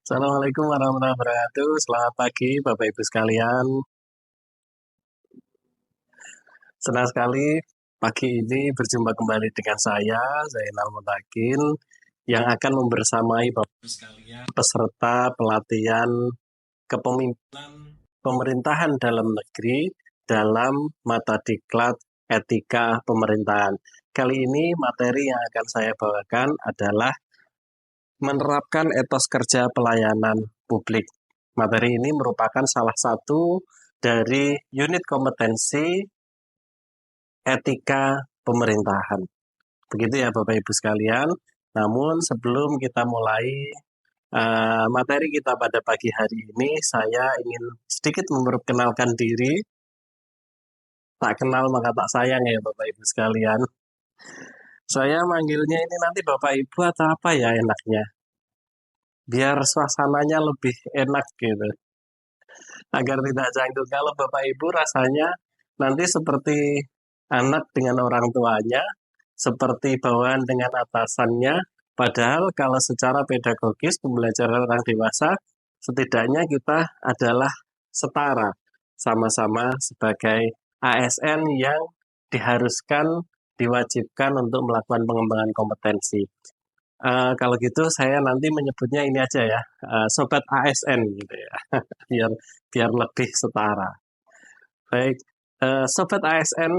Assalamualaikum warahmatullahi wabarakatuh. Selamat pagi, Bapak Ibu sekalian. Senang sekali pagi ini berjumpa kembali dengan saya, Zainal Mutakin, yang akan membersamai Bapak Ibu sekalian peserta pelatihan kepemimpinan pemerintahan dalam negeri dalam mata diklat etika pemerintahan. Kali ini materi yang akan saya bawakan adalah menerapkan etos kerja pelayanan publik. Materi ini merupakan salah satu dari unit kompetensi etika pemerintahan. Begitu ya Bapak Ibu sekalian. Namun sebelum kita mulai materi kita pada pagi hari ini, saya ingin sedikit memperkenalkan diri. Tak kenal maka tak sayang ya Bapak Ibu sekalian. Saya manggilnya ini nanti Bapak Ibu atau apa ya enaknya? Biar suasananya lebih enak gitu. Agar tidak canggung. Kalau Bapak Ibu rasanya nanti seperti anak dengan orang tuanya, seperti bawaan dengan atasannya, padahal kalau secara pedagogis pembelajaran orang dewasa, setidaknya kita adalah setara, sama-sama sebagai ASN yang diharuskan, diwajibkan untuk melakukan pengembangan kompetensi. Kalau gitu saya nanti menyebutnya ini aja ya, Sobat ASN gitu ya, biar biar lebih setara. Baik, Sobat ASN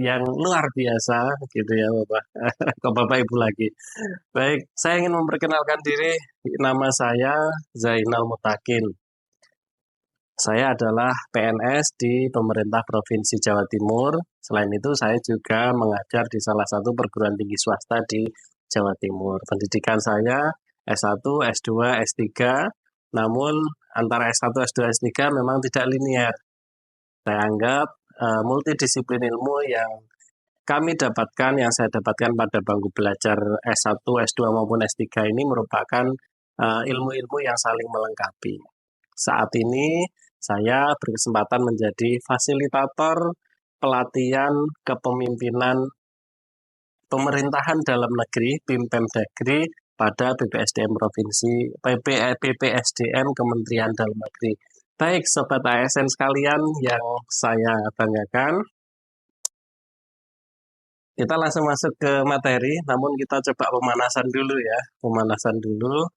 yang luar biasa gitu ya Bapak, ke Bapak Ibu lagi. Baik, saya ingin memperkenalkan diri, nama saya Zainal Mutakin. Saya adalah PNS di pemerintah Provinsi Jawa Timur. Selain itu saya juga mengajar di salah satu perguruan tinggi swasta di Jawa Timur. Pendidikan saya S1, S2, S3, namun antara S1, S2, S3 memang tidak linear. Saya anggap multidisiplin ilmu yang kami dapatkan, yang saya dapatkan pada bangku belajar S1, S2 maupun S3 ini merupakan ilmu-ilmu yang saling melengkapi. Saat ini saya berkesempatan menjadi fasilitator pelatihan kepemimpinan pemerintahan dalam negeri, BIM-Pemdagri, pada BPSDM Provinsi, BPSDM Kementerian Dalam Negeri. Baik, Sobat ASN sekalian yang saya banggakan, kita langsung masuk ke materi, namun kita coba pemanasan dulu ya, pemanasan dulu.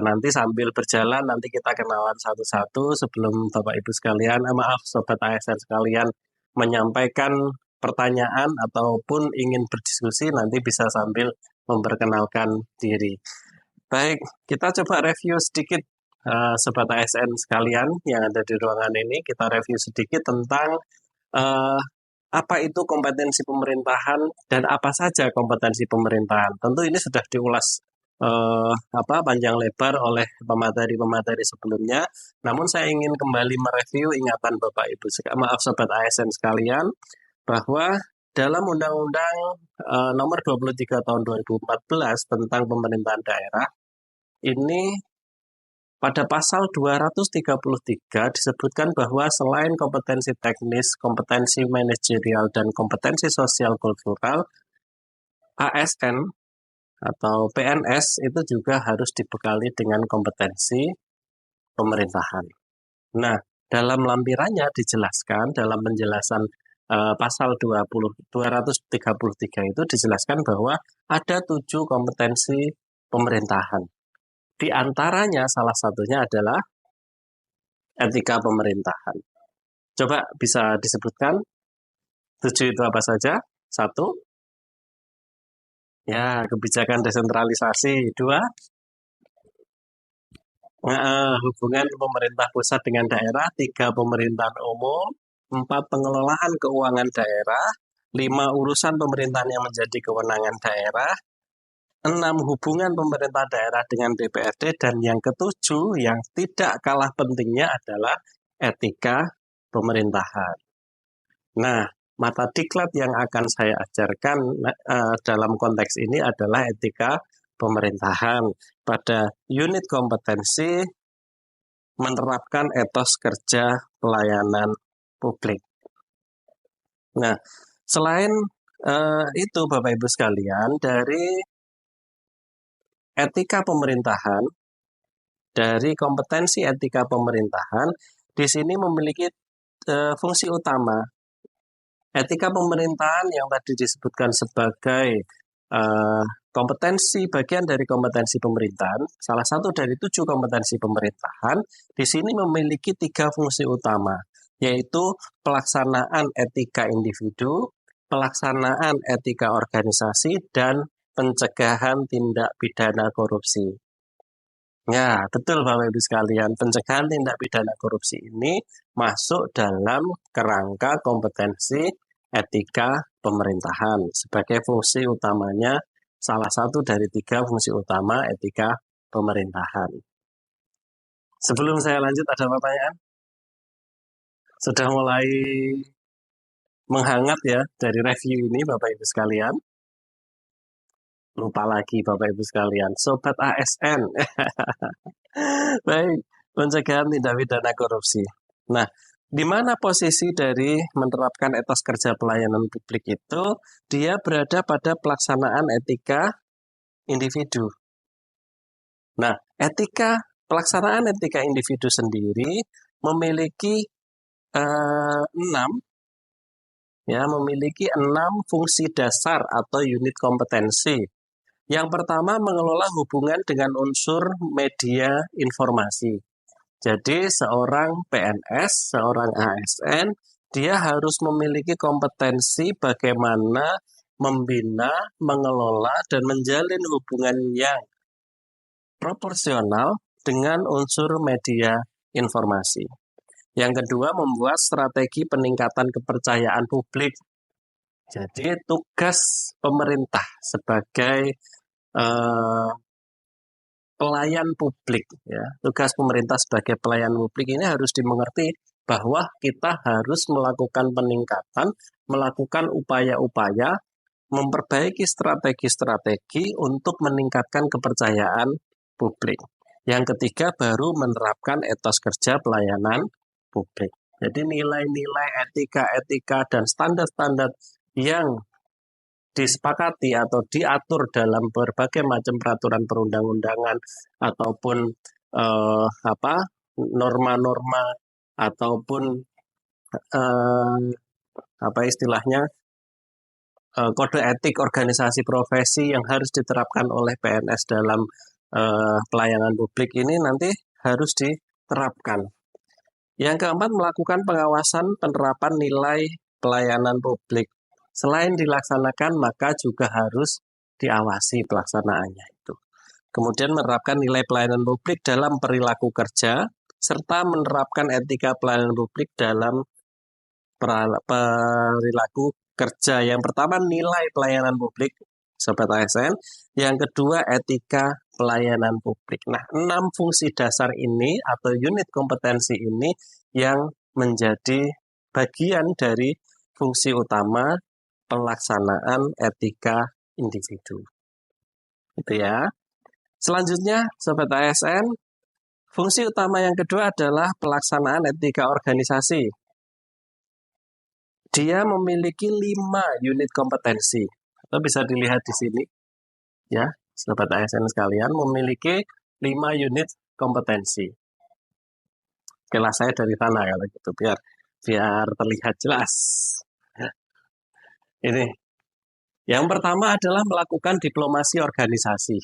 Nanti sambil berjalan, nanti kita kenalan satu-satu sebelum Bapak Ibu sekalian, maaf Sobat ASN sekalian, menyampaikan pertanyaan ataupun ingin berdiskusi, nanti bisa sambil memperkenalkan diri. Baik, kita coba review sedikit Sobat ASN sekalian yang ada di ruangan ini, kita review sedikit tentang apa itu kompetensi pemerintahan dan apa saja kompetensi pemerintahan. Tentu ini sudah diulas panjang lebar oleh pemateri-pemateri sebelumnya. Namun saya ingin kembali mereview ingatan Bapak Ibu, maaf Sobat ASN sekalian, bahwa dalam Undang-Undang Nomor 23 Tahun 2014 tentang pemerintahan daerah ini pada pasal 233 disebutkan bahwa selain kompetensi teknis, kompetensi manajerial, dan kompetensi sosial kultural, ASN atau PNS itu juga harus dibekali dengan kompetensi pemerintahan. Nah, dalam lampirannya dijelaskan, dalam penjelasan pasal 233 itu dijelaskan bahwa ada 7 kompetensi pemerintahan. Di antaranya salah satunya adalah etika pemerintahan. Coba bisa disebutkan 7 itu apa saja? 1, ya kebijakan desentralisasi. 2, hubungan pemerintah pusat dengan daerah. 3, pemerintahan umum. 4, pengelolaan keuangan daerah. 5, urusan pemerintahan yang menjadi kewenangan daerah. 6, hubungan pemerintah daerah dengan DPRD. Dan yang ketujuh, yang tidak kalah pentingnya adalah etika pemerintahan. Nah, mata diklat yang akan saya ajarkan dalam konteks ini adalah etika pemerintahan pada unit kompetensi menerapkan etos kerja pelayanan publik. Nah, selain itu Bapak Ibu sekalian, dari etika pemerintahan dari kompetensi etika pemerintahan di sini memiliki fungsi utama. Etika pemerintahan yang tadi disebutkan sebagai kompetensi, bagian dari kompetensi pemerintahan, salah satu dari 7 kompetensi pemerintahan, di sini memiliki 3 fungsi utama, yaitu pelaksanaan etika individu, pelaksanaan etika organisasi, dan pencegahan tindak pidana korupsi. Ya, betul Bapak Ibu sekalian, pencegahan tindak pidana korupsi ini masuk dalam kerangka kompetensi etika pemerintahan sebagai fungsi utamanya, salah satu dari 3 fungsi utama etika pemerintahan. Sebelum saya lanjut, ada pertanyaan? Sudah mulai menghangat ya dari review ini Bapak Ibu sekalian. Lupa lagi Bapak Ibu sekalian, Sobat ASN. Baik, pencegahan tindak pidana korupsi. Nah, di mana posisi dari menerapkan etos kerja pelayanan publik itu? Dia berada pada pelaksanaan etika individu. Nah, pelaksanaan etika individu sendiri memiliki 6 fungsi dasar atau unit kompetensi. Yang pertama, mengelola hubungan dengan unsur media informasi. Jadi seorang PNS, seorang ASN, dia harus memiliki kompetensi bagaimana membina, mengelola, dan menjalin hubungan yang proporsional dengan unsur media informasi. Yang kedua, membuat strategi peningkatan kepercayaan publik. Jadi tugas pemerintah sebagai pelayan publik, ya, tugas pemerintah sebagai pelayan publik ini harus dimengerti bahwa kita harus melakukan peningkatan, melakukan upaya-upaya, memperbaiki strategi-strategi untuk meningkatkan kepercayaan publik. Yang ketiga, baru menerapkan etos kerja pelayanan publik. Jadi nilai-nilai etika-etika dan standar-standar yang disepakati atau diatur dalam berbagai macam peraturan perundang-undangan ataupun norma-norma ataupun kode etik organisasi profesi yang harus diterapkan oleh PNS dalam pelayanan publik ini nanti harus diterapkan. Yang keempat, melakukan pengawasan penerapan nilai pelayanan publik. Selain dilaksanakan, maka juga harus diawasi pelaksanaannya itu. Kemudian menerapkan nilai pelayanan publik dalam perilaku kerja, serta menerapkan etika pelayanan publik dalam perilaku kerja. Yang pertama, nilai pelayanan publik, Sobat ASN. Yang kedua, etika pelayanan publik. Nah, 6 fungsi dasar ini atau unit kompetensi ini yang menjadi bagian dari fungsi utama pelaksanaan etika individu. Itu ya. Selanjutnya, Sobat ASN, fungsi utama yang kedua adalah pelaksanaan etika organisasi. Dia memiliki 5 unit kompetensi. Atau bisa dilihat di sini. Ya, Sobat ASN sekalian memiliki 5 unit kompetensi. Kelas saya dari sana kalau gitu biar terlihat jelas. Ini. Yang pertama adalah melakukan diplomasi organisasi.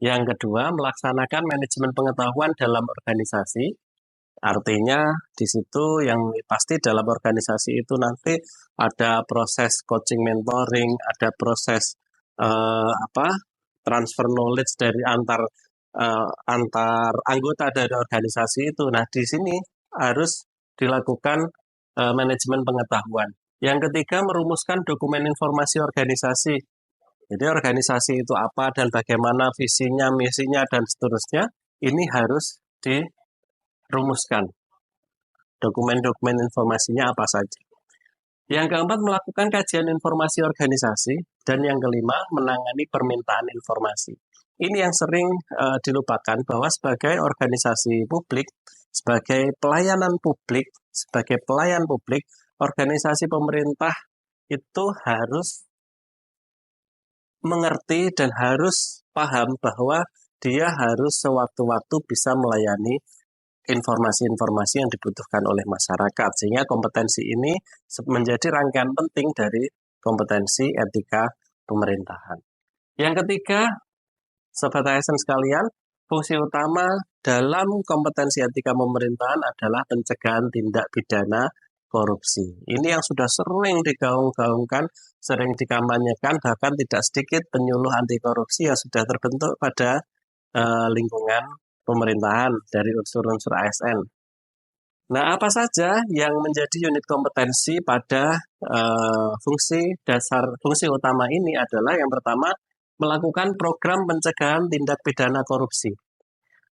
Yang kedua, melaksanakan manajemen pengetahuan dalam organisasi. Artinya di situ yang pasti dalam organisasi itu nanti ada proses coaching mentoring, ada proses transfer knowledge dari antar anggota dari organisasi itu. Nah, di sini harus dilakukan manajemen pengetahuan. Yang ketiga, merumuskan dokumen informasi organisasi. Jadi organisasi itu apa dan bagaimana visinya, misinya, dan seterusnya, ini harus dirumuskan. Dokumen-dokumen informasinya apa saja. Yang keempat, melakukan kajian informasi organisasi. Dan yang kelima, menangani permintaan informasi. Ini yang sering dilupakan bahwa sebagai organisasi publik, sebagai pelayanan publik, sebagai pelayan publik, organisasi pemerintah itu harus mengerti dan harus paham bahwa dia harus sewaktu-waktu bisa melayani informasi-informasi yang dibutuhkan oleh masyarakat. Sehingga kompetensi ini menjadi rangkaian penting dari kompetensi etika pemerintahan. Yang ketiga, Sobat ASN sekalian, fungsi utama dalam kompetensi etika pemerintahan adalah pencegahan tindak pidana korupsi. Ini yang sudah sering digaung-gaungkan, sering dikampanyekan, bahkan tidak sedikit penyuluh anti korupsi yang sudah terbentuk pada lingkungan pemerintahan dari unsur-unsur ASN. Nah, apa saja yang menjadi unit kompetensi pada fungsi utama ini adalah yang pertama, melakukan program pencegahan tindak pidana korupsi.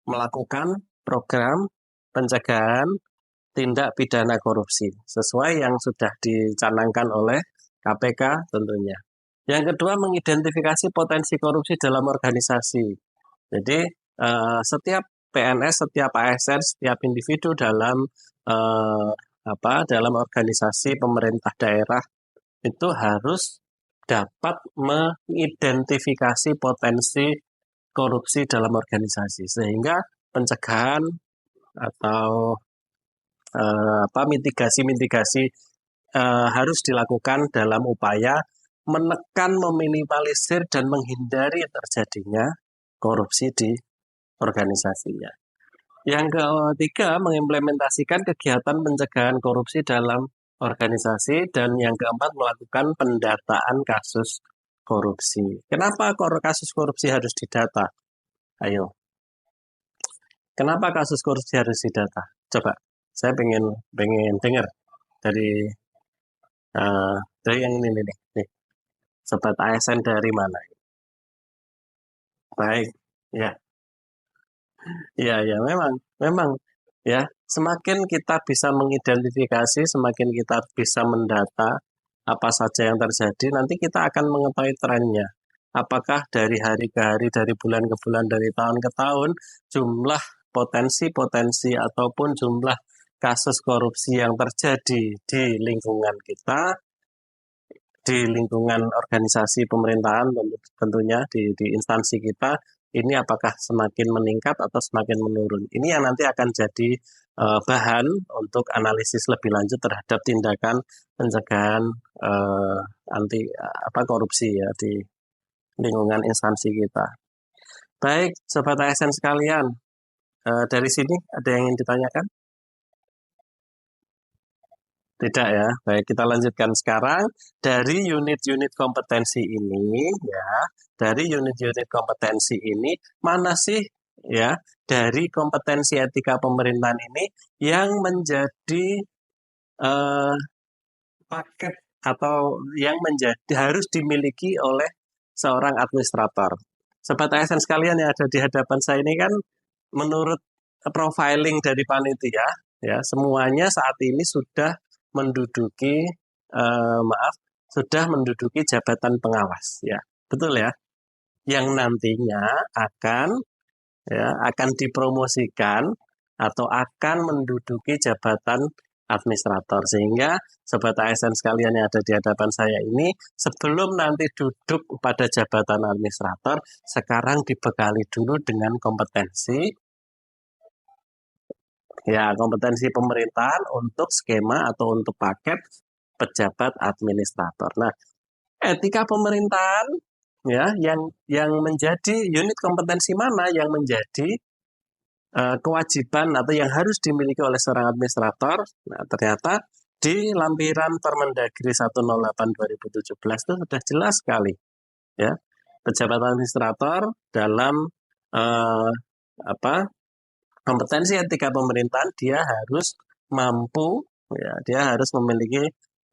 Melakukan program pencegahan tindak pidana korupsi sesuai yang sudah dicanangkan oleh KPK tentunya. Yang kedua, mengidentifikasi potensi korupsi dalam organisasi. Jadi setiap PNS, setiap ASN, setiap individu dalam dalam organisasi pemerintah daerah itu harus dapat mengidentifikasi potensi korupsi dalam organisasi sehingga pencegahan atau mitigasi harus dilakukan dalam upaya menekan, meminimalisir dan menghindari terjadinya korupsi di organisasinya. Yang ketiga, mengimplementasikan kegiatan pencegahan korupsi dalam organisasi, dan yang keempat, melakukan pendataan kasus korupsi. Kenapa kasus korupsi harus didata? Ayo. Kenapa kasus korupsi harus didata? Coba, saya pengen dengar dari yang ini nih. Sobat ASN dari mana? Baik, ya. Ya, memang ya, semakin kita bisa mengidentifikasi, semakin kita bisa mendata apa saja yang terjadi, nanti kita akan mengetahui trennya. Apakah dari hari ke hari, dari bulan ke bulan, dari tahun ke tahun, jumlah potensi ataupun jumlah kasus korupsi yang terjadi di lingkungan kita, di lingkungan organisasi pemerintahan tentunya, di instansi kita, ini apakah semakin meningkat atau semakin menurun. Ini yang nanti akan jadi bahan untuk analisis lebih lanjut terhadap tindakan pencegahan korupsi ya di lingkungan instansi kita. Baik, Sobat ASN sekalian, dari sini ada yang ingin ditanyakan? Tidak ya. Baik, kita lanjutkan sekarang dari unit-unit kompetensi ini ya. Dari unit-unit kompetensi ini mana sih ya dari kompetensi etika pemerintahan ini yang menjadi paket atau yang menjadi harus dimiliki oleh seorang administrator. Sobat ASN sekalian yang ada di hadapan saya ini kan menurut profiling dari panitia ya, semuanya saat ini sudah menduduki jabatan pengawas ya. Betul ya? Yang nantinya akan dipromosikan atau akan menduduki jabatan administrator, sehingga Sobat ASN sekalian yang ada di hadapan saya ini sebelum nanti duduk pada jabatan administrator, sekarang dibekali dulu dengan kompetensi pemerintahan untuk skema atau untuk paket pejabat administrator. Nah, etika pemerintahan ya yang menjadi unit kompetensi mana yang menjadi kewajiban atau yang harus dimiliki oleh seorang administrator. Nah, ternyata di lampiran Permendagri 108/2017 itu sudah jelas sekali ya. Pejabat administrator dalam kompetensi etika pemerintahan dia harus mampu ya, dia harus memiliki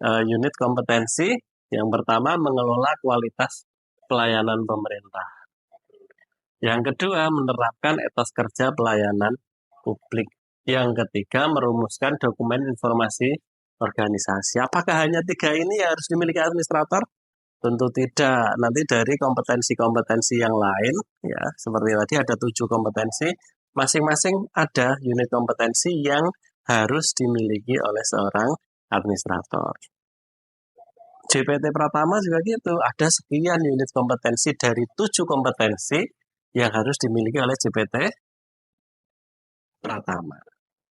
unit kompetensi yang pertama mengelola kualitas pelayanan pemerintah. Yang kedua, menerapkan etos kerja pelayanan publik. Yang ketiga, merumuskan dokumen informasi organisasi. Apakah hanya 3 ini yang harus dimiliki administrator? Tentu tidak. Nanti dari kompetensi-kompetensi yang lain, ya seperti tadi ada 7 kompetensi, masing-masing ada unit kompetensi yang harus dimiliki oleh seorang administrator. JPT Pratama juga gitu, ada sekian unit kompetensi dari 7 kompetensi yang harus dimiliki oleh JPT Pratama.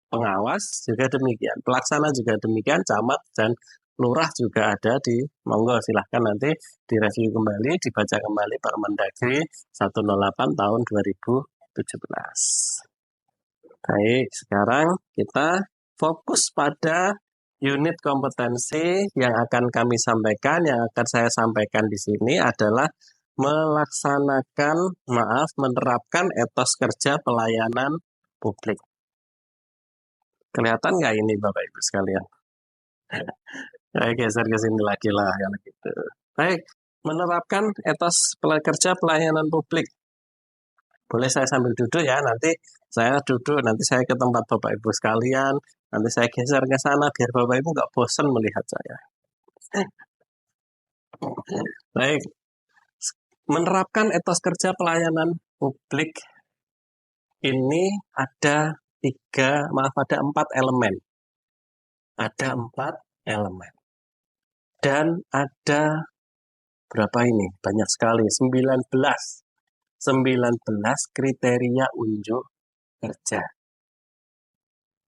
Pengawas juga demikian, pelaksana juga demikian, camat dan lurah juga ada di monggo silahkan nanti direview kembali, dibaca kembali Permendagri 108 tahun 2017. Baik, sekarang kita fokus pada unit kompetensi yang akan kami sampaikan, yang akan saya sampaikan di sini adalah menerapkan etos kerja pelayanan publik. Kelihatan nggak ini Bapak Ibu sekalian? Saya geser ke sini lagi lah kalau gitu. Baik, menerapkan etos kerja pelayanan publik. Boleh saya sambil duduk ya, nanti saya duduk, nanti saya ke tempat Bapak Ibu sekalian, nanti saya geser ke sana biar Bapak Ibu nggak bosan melihat saya. Baik, menerapkan etos kerja pelayanan publik ini ada ada 4 elemen. Ada 4 elemen. Dan ada berapa ini? Banyak sekali, 19 kriteria unjuk kerja.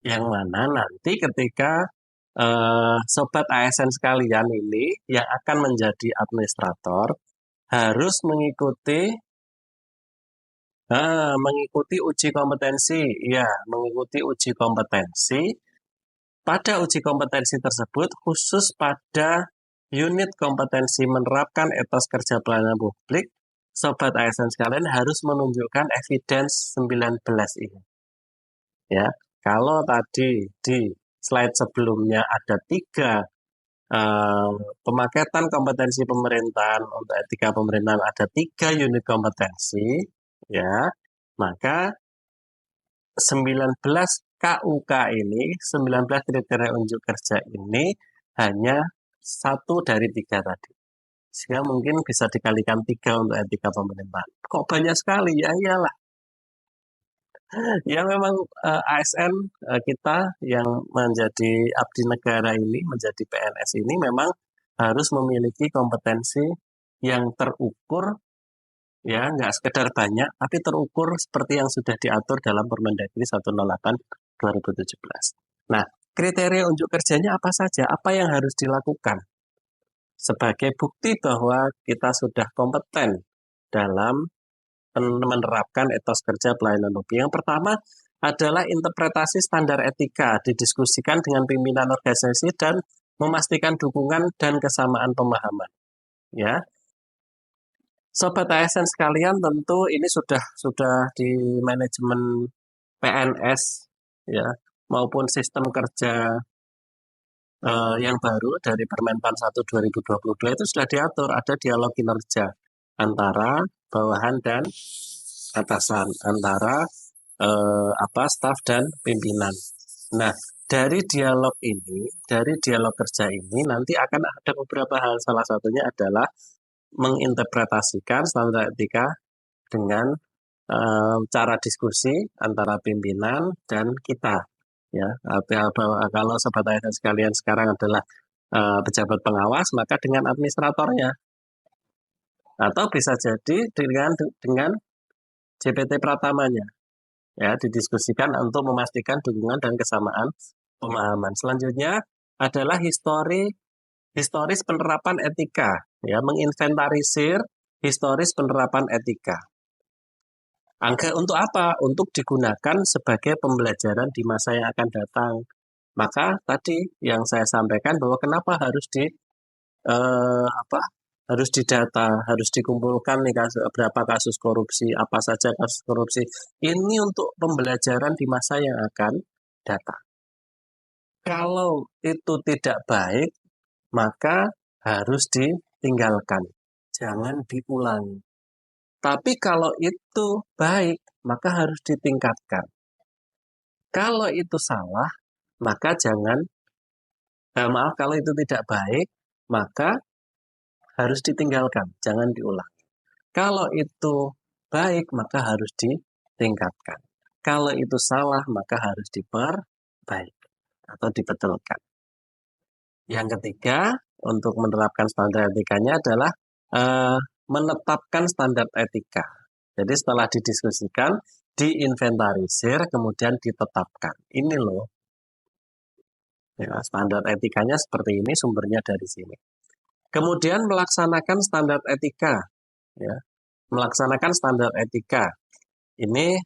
Yang mana nanti ketika sobat ASN sekalian ini yang akan menjadi administrator harus mengikuti uji kompetensi. Ya, mengikuti uji kompetensi. Pada uji kompetensi tersebut khusus pada unit kompetensi menerapkan etos kerja pelayanan publik, sobat ASN sekalian harus menunjukkan evidence 19 ini. Ya, kalau tadi di slide sebelumnya ada 3 pemaketan kompetensi pemerintahan untuk etika pemerintahan, ada 3 unit kompetensi, ya, maka 19 KUK ini, 19 kriteria unjuk kerja ini hanya 1 dari 3 tadi. Sehingga mungkin bisa dikalikan 3 untuk etika pemerintahan. Kok banyak sekali? Ya iyalah. Ya memang ASN kita yang menjadi abdi negara ini, menjadi PNS ini memang harus memiliki kompetensi yang terukur, ya nggak sekedar banyak, tapi terukur seperti yang sudah diatur dalam Permendagri 108 2017. Nah, kriteria unjuk kerjanya apa saja? Apa yang harus dilakukan? Sebagai bukti bahwa kita sudah kompeten dalam menerapkan etos kerja pelayanan publik. Yang pertama adalah interpretasi standar etika didiskusikan dengan pimpinan organisasi dan memastikan dukungan dan kesamaan pemahaman. Ya, sobat ASN sekalian, tentu ini sudah di manajemen PNS ya maupun sistem kerja yang baru dari Permenpan 1 2022 itu sudah diatur ada dialog kinerja antara bawahan dan atasan, antara staf dan pimpinan. Nah, dari dialog kerja ini nanti akan ada beberapa hal. Salah satunya adalah menginterpretasikan standar etika dengan cara diskusi antara pimpinan dan kita. Ya, kalau sobat ASN sekalian sekarang adalah pejabat pengawas, maka dengan administratornya, atau bisa jadi dengan JPT Pratamanya, ya didiskusikan untuk memastikan dukungan dan kesamaan pemahaman. Selanjutnya adalah historis penerapan etika, ya menginventarisir historis penerapan etika. Untuk apa? Untuk digunakan sebagai pembelajaran di masa yang akan datang. Maka tadi yang saya sampaikan bahwa kenapa harus harus didata, harus dikumpulkan nih berapa kasus korupsi, apa saja kasus korupsi. Ini untuk pembelajaran di masa yang akan datang. Kalau itu tidak baik, maka harus ditinggalkan. Jangan diulangi. Tapi kalau itu baik, maka harus ditingkatkan. Kalau itu salah, maka kalau itu tidak baik, maka harus ditinggalkan, jangan diulang. Kalau itu baik, maka harus ditingkatkan. Kalau itu salah, maka harus diperbaiki atau dibetulkan. Yang ketiga, untuk menerapkan standar etikanya adalah menetapkan standar etika. Jadi setelah didiskusikan, diinventarisir, kemudian ditetapkan. Ini loh, ya, standar etikanya seperti ini, sumbernya dari sini. Kemudian melaksanakan standar etika, ya, melaksanakan standar etika. Ini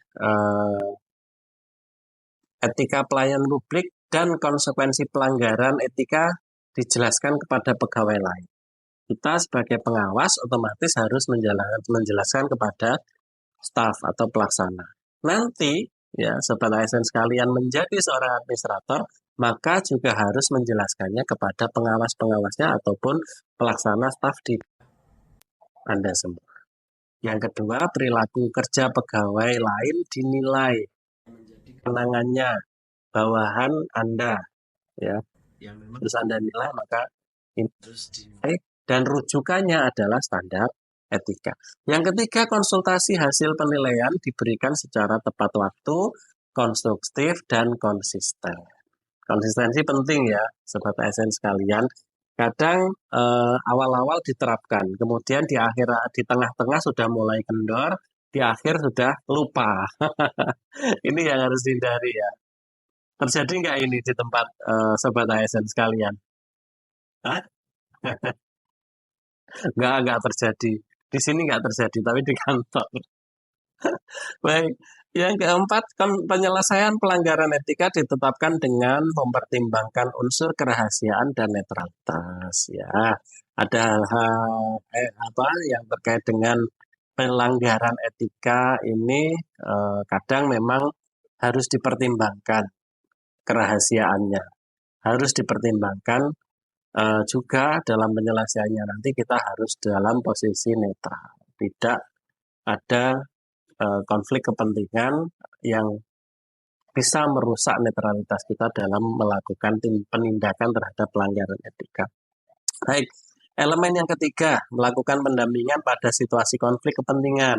etika pelayanan publik dan konsekuensi pelanggaran etika dijelaskan kepada pegawai lain. Kita sebagai pengawas otomatis harus menjelaskan kepada staf atau pelaksana. Nanti, ya, Sobat ASN sekalian, menjadi seorang administrator, maka juga harus menjelaskannya kepada pengawas-pengawasnya ataupun pelaksana staf di Anda semua. Yang kedua, perilaku kerja pegawai lain dinilai menjadi kewenangannya bawahan Anda, ya, yang memang harus Anda nilai, maka ini harus dinilai dan rujukannya adalah standar etika. Yang ketiga, konsultasi hasil penilaian diberikan secara tepat waktu, konstruktif, dan konsisten. Konsistensi penting ya, Sobat ASN sekalian. Kadang awal-awal diterapkan, kemudian di tengah-tengah sudah mulai kendor, di akhir sudah lupa. Ini yang harus dihindari ya. Terjadi nggak ini di tempat Sobat ASN sekalian? Hah? Nggak terjadi. Di sini nggak terjadi, tapi di kantor. Baik, yang keempat, penyelesaian pelanggaran etika ditetapkan dengan mempertimbangkan unsur kerahasiaan dan netralitas. Ya, ada hal apa yang terkait dengan pelanggaran etika ini kadang memang harus dipertimbangkan kerahasiaannya, harus dipertimbangkan juga dalam penyelesaiannya. Nanti kita harus dalam posisi netral, tidak ada konflik kepentingan yang bisa merusak netralitas kita dalam melakukan penindakan terhadap pelanggaran etika. Baik, elemen yang ketiga, melakukan pendampingan pada situasi konflik kepentingan,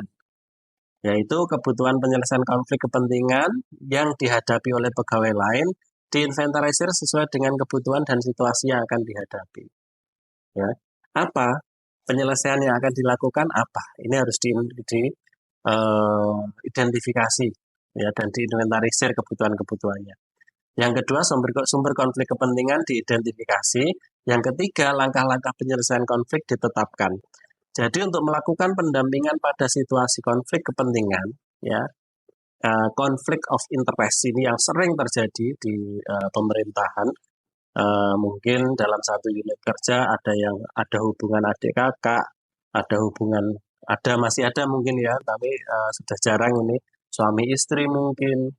yaitu kebutuhan penyelesaian konflik kepentingan yang dihadapi oleh pegawai lain diinventarisir sesuai dengan kebutuhan dan situasi yang akan dihadapi. Ya, apa penyelesaian yang akan dilakukan apa? Ini harus identifikasi ya dan diinventarisir kebutuhan-kebutuhannya. Yang kedua, sumber konflik kepentingan diidentifikasi. Yang ketiga, langkah-langkah penyelesaian konflik ditetapkan. Jadi untuk melakukan pendampingan pada situasi konflik kepentingan, ya, konflik of interest ini yang sering terjadi di pemerintahan. Mungkin dalam satu unit kerja ada hubungan adik kakak, masih ada mungkin ya, tapi sudah jarang ini suami istri mungkin,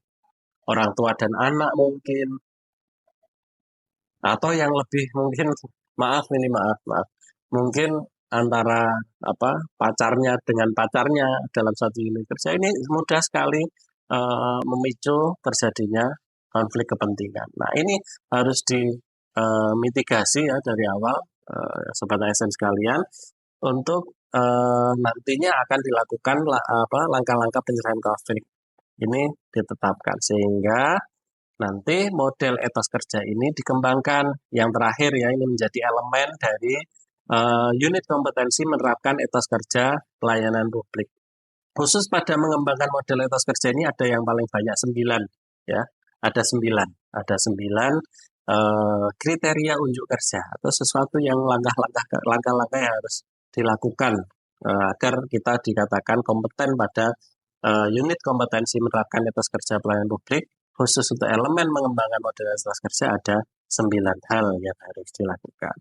orang tua dan anak mungkin, atau yang lebih mungkin maaf, mungkin antara pacarnya dengan pacarnya dalam satu unit kerja. Ini mudah sekali memicu terjadinya konflik kepentingan. Nah, ini harus dimitigasi ya dari awal, Sobat ASN sekalian, untuk nantinya akan dilakukan langkah-langkah penyelesaian konflik ini ditetapkan sehingga nanti model etos kerja ini dikembangkan. Yang terakhir ya, ini menjadi elemen dari unit kompetensi menerapkan etos kerja pelayanan publik. Khusus pada mengembangkan model etos kerja ini ada yang paling banyak 9 ya, ada 9 kriteria unjuk kerja atau sesuatu yang langkah-langkah yang harus dilakukan agar kita dikatakan kompeten pada unit kompetensi menerapkan etos kerja pelayanan publik. Khusus untuk elemen mengembangkan model etos kerja ada 9 hal yang harus dilakukan.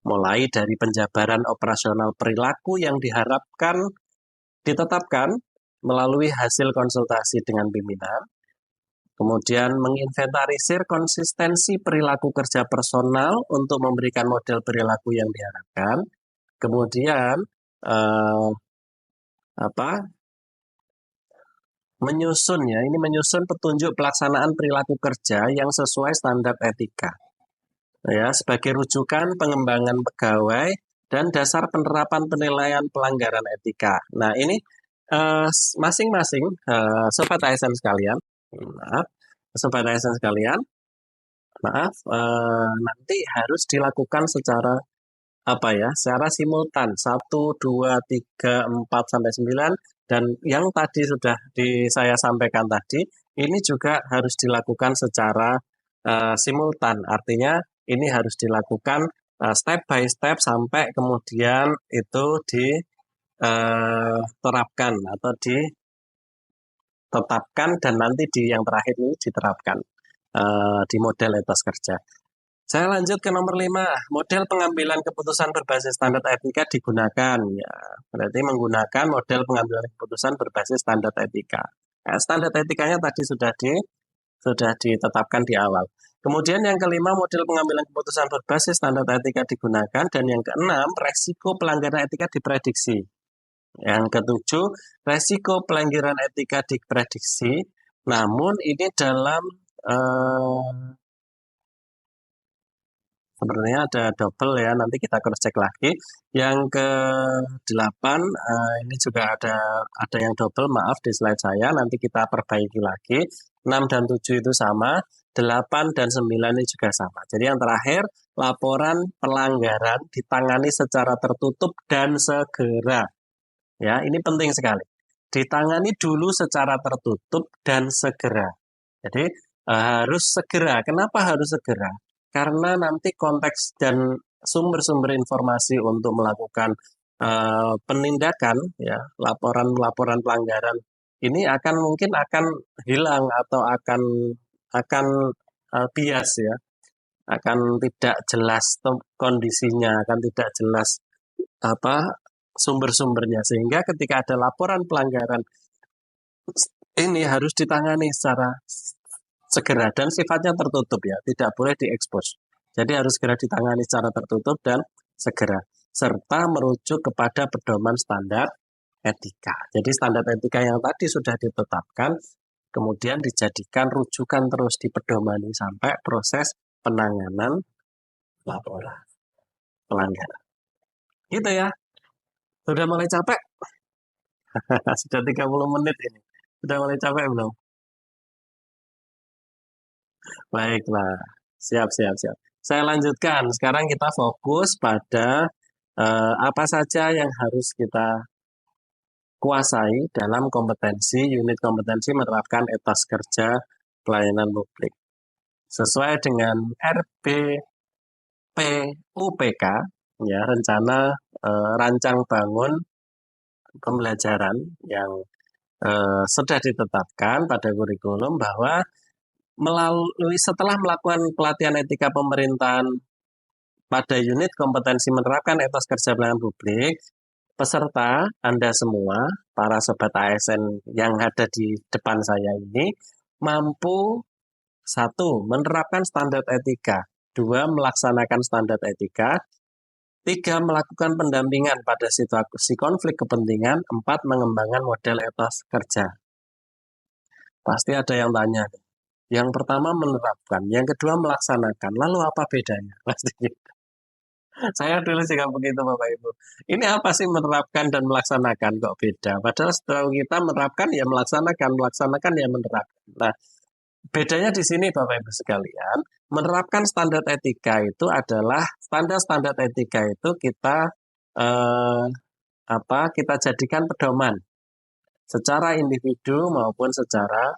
Mulai dari penjabaran operasional perilaku yang diharapkan ditetapkan melalui hasil konsultasi dengan pimpinan, kemudian menginventarisir konsistensi perilaku kerja personal untuk memberikan model perilaku yang diharapkan, kemudian menyusun petunjuk pelaksanaan perilaku kerja yang sesuai standar etika. Ya, sebagai rujukan pengembangan pegawai dan dasar penerapan penilaian pelanggaran etika. Nah, ini masing-masing Sobat ASN sekalian, nanti harus dilakukan secara secara simultan 1, 2, 3, 4 sampai 9 Dan yang tadi sudah saya sampaikan tadi, ini juga harus dilakukan secara simultan. Artinya ini harus dilakukan step by step sampai kemudian itu diterapkan atau ditetapkan dan nanti di yang terakhir ini diterapkan di model etos kerja. Saya lanjut ke nomor 5, model pengambilan keputusan berbasis standar etika digunakan. Ya, berarti menggunakan model pengambilan keputusan berbasis standar etika. Nah, standar etikanya tadi sudah ditetapkan di awal. Kemudian yang kelima, model pengambilan keputusan berbasis standar etika digunakan. Dan yang keenam, resiko pelanggaran etika diprediksi. Yang ketujuh, resiko pelanggaran etika diprediksi. Namun ini dalam sebenarnya ada double ya, nanti kita cross check lagi. Yang ke-8 ini juga ada yang double, maaf di slide saya, nanti kita perbaiki lagi. 6 dan 7 itu sama, 8 dan 9 ini juga sama. Jadi yang terakhir, laporan pelanggaran ditangani secara tertutup dan segera. Ya, ini penting sekali. Ditangani dulu secara tertutup dan segera. Jadi harus segera. Kenapa harus segera? Karena nanti konteks dan sumber-sumber informasi untuk melakukan penindakan, ya, laporan-laporan pelanggaran ini mungkin akan hilang atau akan bias ya, akan tidak jelas kondisinya, akan tidak jelas sumber-sumbernya, sehingga ketika ada laporan pelanggaran ini harus ditangani secara segera dan sifatnya tertutup ya, tidak boleh diekspos. Jadi harus segera ditangani secara tertutup dan segera, serta merujuk kepada pedoman standar etika. Jadi standar etika yang tadi sudah ditetapkan, kemudian dijadikan rujukan terus dipedomani sampai proses penanganan laporan pelanggaran. Gitu ya. Sudah mulai capek? Sudah 30 menit ini. Sudah mulai capek belum? Baiklah, siap. Saya lanjutkan. Sekarang kita fokus pada apa saja yang harus kita kuasai dalam unit kompetensi menerapkan etos kerja pelayanan publik. Sesuai dengan RBPUPK, ya, rencana rancang bangun pembelajaran yang sudah ditetapkan pada kurikulum bahwa setelah melakukan pelatihan etika pemerintahan pada unit kompetensi menerapkan etos kerja pelayanan publik, peserta Anda semua, para sobat ASN yang ada di depan saya ini, mampu 1. Menerapkan standar etika, 2. Melaksanakan standar etika, 3. Melakukan pendampingan pada situasi konflik kepentingan, 4. Mengembangkan model etos kerja. Pasti ada yang tanya, yang pertama menerapkan, yang kedua melaksanakan, lalu apa bedanya? Pasti gitu. Saya dulu juga begitu Bapak Ibu. Ini apa sih menerapkan dan melaksanakan kok beda? Padahal setelah kita menerapkan ya melaksanakan ya menerapkan. Nah, bedanya di sini Bapak Ibu sekalian, menerapkan standar etika itu adalah standar etika itu kita kita jadikan pedoman secara individu maupun secara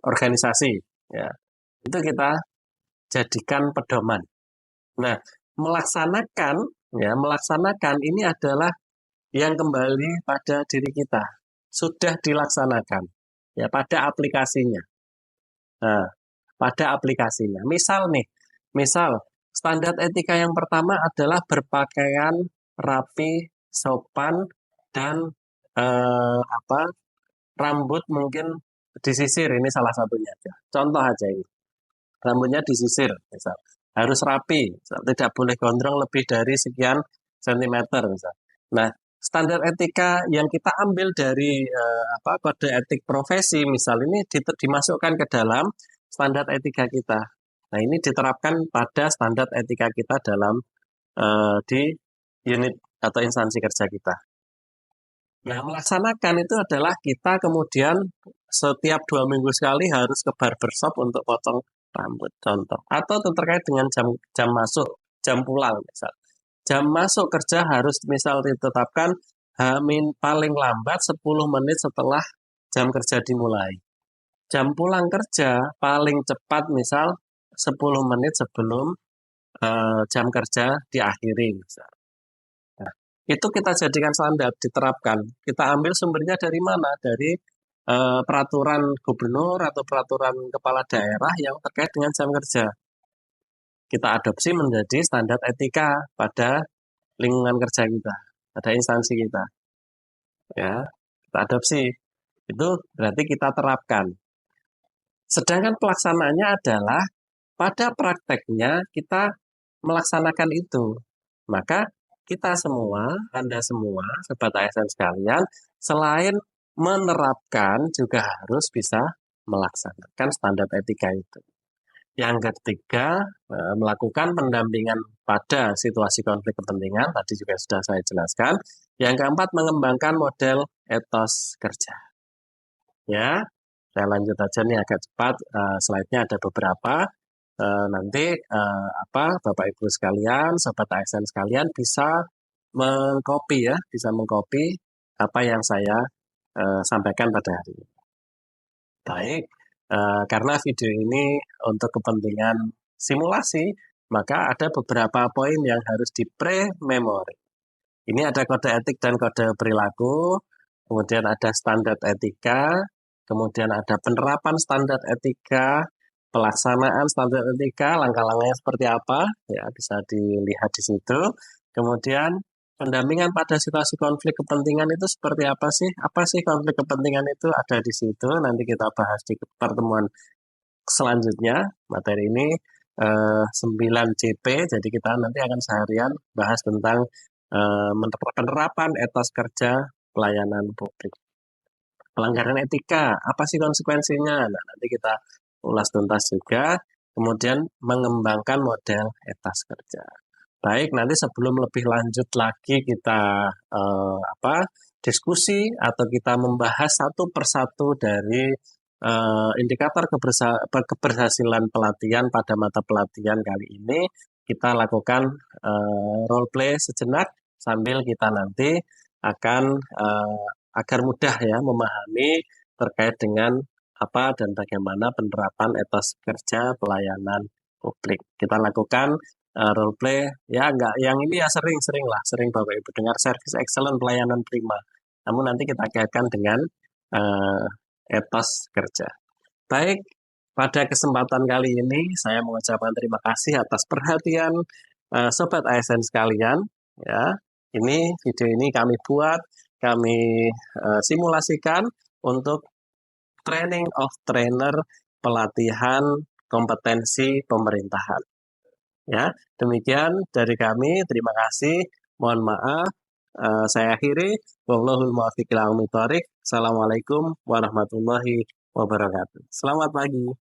organisasi, ya. Itu kita jadikan pedoman. Nah, melaksanakan ini adalah yang kembali pada diri kita. Sudah dilaksanakan, ya, pada aplikasinya. Nah, pada aplikasinya. Misal standar etika yang pertama adalah berpakaian rapi, sopan, dan rambut mungkin disisir, ini salah satunya aja. Contoh aja ini. Rambutnya disisir, misal. Harus rapi, misal. Tidak boleh gondrong lebih dari sekian sentimeter, misal. Nah, standar etika yang kita ambil dari kode etik profesi, misal ini dimasukkan ke dalam standar etika kita. Nah, ini diterapkan pada standar etika kita dalam di unit atau instansi kerja kita. Nah, melaksanakan itu adalah kita kemudian setiap 2 minggu sekali harus ke barbershop untuk potong rambut, contoh. Atau terkait dengan jam masuk, jam pulang, misal. Jam masuk kerja harus misal ditetapkan paling lambat 10 menit setelah jam kerja dimulai. Jam pulang kerja paling cepat misal 10 menit sebelum jam kerja diakhiri misal. Nah, itu kita jadikan standar, diterapkan. Kita ambil sumbernya dari mana? Dari peraturan gubernur atau peraturan kepala daerah yang terkait dengan jam kerja. Kita adopsi menjadi standar etika pada lingkungan kerja kita, pada instansi kita. Ya, kita adopsi. Itu berarti kita terapkan. Sedangkan pelaksanaannya adalah pada prakteknya kita melaksanakan itu. Maka kita semua, Anda semua, Sobat ASN sekalian, selain menerapkan juga harus bisa melaksanakan standar etika itu. Yang ketiga, melakukan pendampingan pada situasi konflik kepentingan, tadi juga sudah saya jelaskan. Yang keempat, mengembangkan model etos kerja. Ya, saya lanjut aja nih agak cepat, slide-nya ada beberapa. Nanti Bapak Ibu sekalian, Sobat ASN sekalian bisa mengcopy ya, bisa mengcopy apa yang saya sampaikan pada hari ini. Baik, karena video ini untuk kepentingan simulasi, maka ada beberapa poin yang harus di pre-memory. Ini ada kode etik dan kode perilaku, kemudian ada standar etika, kemudian ada penerapan standar etika, pelaksanaan standar etika, langkah-langkahnya seperti apa, ya bisa dilihat di situ. Kemudian pendampingan pada situasi konflik kepentingan itu seperti apa sih? Apa sih konflik kepentingan itu? Ada di situ. Nanti kita bahas di pertemuan selanjutnya. Materi ini 9CP, jadi kita nanti akan seharian bahas tentang penerapan etos kerja pelayanan publik. Pelanggaran etika, apa sih konsekuensinya? Nah, nanti kita ulas tuntas juga. Kemudian mengembangkan model etos kerja. Baik, nanti sebelum lebih lanjut lagi kita diskusi atau kita membahas satu persatu dari indikator keberhasilan pelatihan pada mata pelatihan kali ini, kita lakukan role play sejenak sambil kita nanti akan agar mudah ya memahami terkait dengan apa dan bagaimana penerapan etos kerja pelayanan publik. Kita lakukan role play ya, enggak yang ini ya sering Bapak Ibu dengar service excellent pelayanan prima. Namun nanti kita kaitkan dengan etos kerja. Baik, pada kesempatan kali ini saya mengucapkan terima kasih atas perhatian Sobat ASN sekalian. Ya, ini video ini kami buat, kami simulasikan untuk training of trainer pelatihan kompetensi pemerintahan. Ya, demikian dari kami. Terima kasih. Mohon maaf. Saya akhiri. Wallahul muwaffiq ila aqwamit thoriq. Assalamualaikum warahmatullahi wabarakatuh. Selamat pagi.